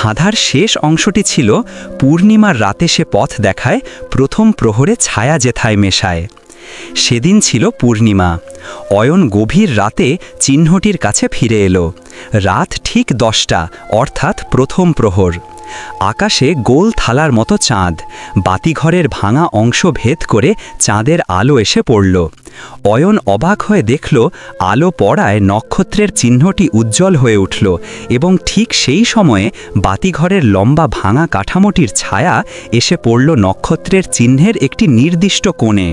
ধাঁধার শেষ অংশটি ছিল পূর্ণিমার রাতে সে পথ দেখায়, প্রথম প্রহরে ছায়া যেথায় মেশায়। সেদিন ছিল পূর্ণিমা। অয়ন গভীর রাতে চিহ্নটির কাছে ফিরে এলো। রাত ঠিক 10টা, অর্থাৎ প্রথম প্রহর। আকাশে গোল থালার মতো চাঁদ, বাতিঘরের ভাঙা অংশ ভেদ করে চাঁদের আলো এসে পড়ল। অয়ন অবাক হয়ে দেখল, আলো পড়ায় নক্ষত্রের চিহ্নটি উজ্জ্বল হয়ে উঠল এবং ঠিক সেই সময়ে বাতিঘরের লম্বা ভাঙা কাঠামোটির ছায়া এসে পড়ল নক্ষত্রের চিহ্নের একটি নির্দিষ্ট কোণে।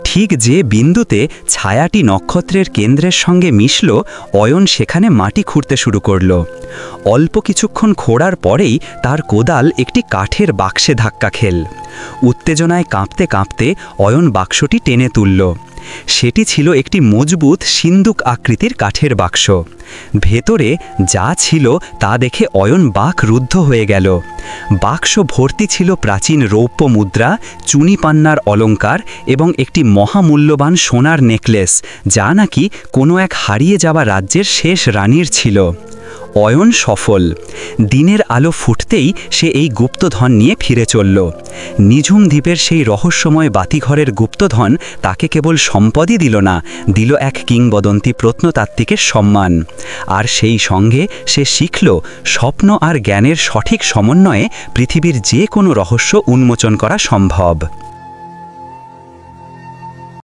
ঠিক যে বিন্দুতে ছায়াটি নক্ষত্রের কেন্দ্রের সঙ্গে মিশল, অয়ন সেখানে মাটি খুঁড়তে শুরু করল। অল্প কিছুক্ষণ খোঁড়ার পরেই তার কোদাল একটি কাঠের বাক্সে ধাক্কা খেল। উত্তেজনায় কাঁপতে কাঁপতে অয়ন বাক্সটি টেনে তুলল। সেটি ছিল একটি মজবুত সিন্দুক আকৃতির কাঠের বাক্স। ভেতরে যা ছিল তা দেখে অয়ন বাকরুদ্ধ হয়ে গেল। বাক্স ভর্তি ছিল প্রাচীন রৌপ্য মুদ্রা, চুনি পান্নার অলঙ্কার এবং একটি মহামূল্যবান সোনার নেকলেস, যা নাকি কোনো এক হারিয়ে যাওয়া রাজ্যের শেষ রানীর ছিল। অয়ন সফল। দিনের আলো ফুটতেই সে এই গুপ্তধন নিয়ে ফিরে চলল। নিঝুম দ্বীপের সেই রহস্যময় বাতিঘরের গুপ্তধন তাকে কেবল সম্পদই দিল না, দিল এক কিংবদন্তি প্রত্নতাত্ত্বিকের সম্মান। আর সেই সঙ্গে সে শিখল, স্বপ্ন আর জ্ঞানের সঠিক সমন্বয়ে পৃথিবীর যে কোনো রহস্য উন্মোচন করা সম্ভব।